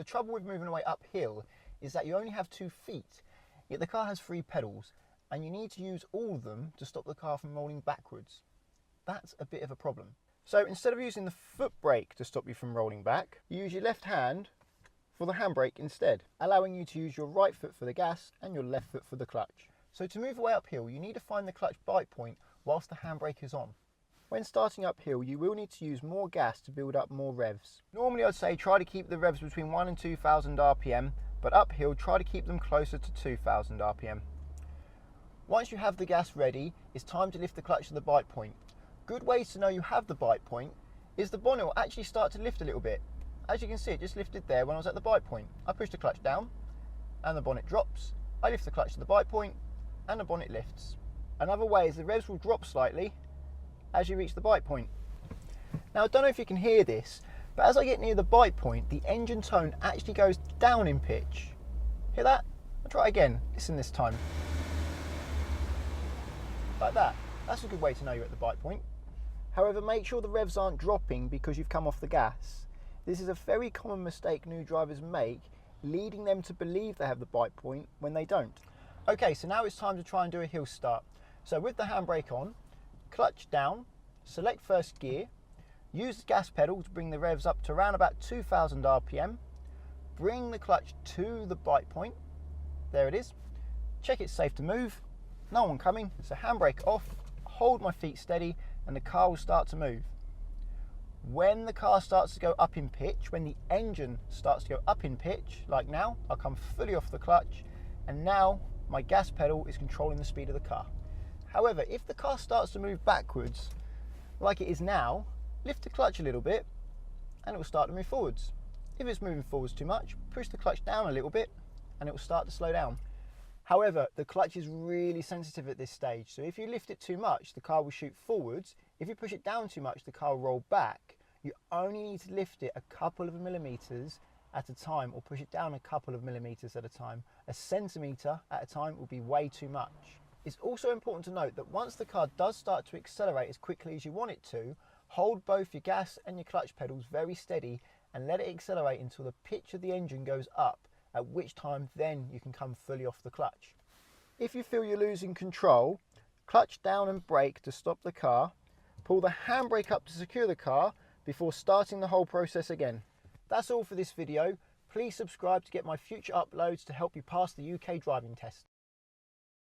The trouble with moving away uphill is that you only have 2 feet, yet the car has 3 pedals, and you need to use all of them to stop the car from rolling backwards. That's a bit of a problem. So instead of using the foot brake to stop you from rolling back, you use your left hand for the handbrake instead, allowing you to use your right foot for the gas and your left foot for the clutch. So to move away uphill, you need to find the clutch bite point whilst the handbrake is on. When starting uphill, you will need to use more gas to build up more revs. Normally I'd say try to keep the revs between 1 and 2,000 RPM, but uphill try to keep them closer to 2,000 RPM. Once you have the gas ready, it's time to lift the clutch to the bite point. Good ways to know you have the bite point is the bonnet will actually start to lift a little bit. As you can see, it just lifted there when I was at the bite point. I push the clutch down and the bonnet drops. I lift the clutch to the bite point and the bonnet lifts. Another way is the revs will drop slightly as you reach the bite point. Now I don't know if you can hear this, but as I get near the bite point, the engine tone actually goes down in pitch. Hear that? I'll try again. Listen this time. Like that. That's a good way to know you're at the bite point. However, make sure the revs aren't dropping because you've come off the gas. This is a very common mistake new drivers make, leading them to believe they have the bite point when they don't. Okay, so now it's time to try and do a hill start. So with the handbrake on, clutch down, select first gear, use the gas pedal to bring the revs up to around about 2,000 RPM, bring the clutch to the bite point, there it is, check it's safe to move, no one coming, so handbrake off, hold my feet steady and the car will start to move. When the car starts to go up in pitch, when the engine starts to go up in pitch, like now, I'll come fully off the clutch and now my gas pedal is controlling the speed of the car. However, if the car starts to move backwards, like it is now, lift the clutch a little bit and it will start to move forwards. If it's moving forwards too much, push the clutch down a little bit and it will start to slow down. However, the clutch is really sensitive at this stage, so if you lift it too much, the car will shoot forwards. If you push it down too much, the car will roll back. You only need to lift it a couple of millimeters at a time or push it down a couple of millimeters at a time. A centimetre at a time will be way too much. It's also important to note that once the car does start to accelerate as quickly as you want it to, hold both your gas and your clutch pedals very steady and let it accelerate until the pitch of the engine goes up, at which time then you can come fully off the clutch. If you feel you're losing control, clutch down and brake to stop the car, pull the handbrake up to secure the car before starting the whole process again. That's all for this video. Please subscribe to get my future uploads to help you pass the UK driving test.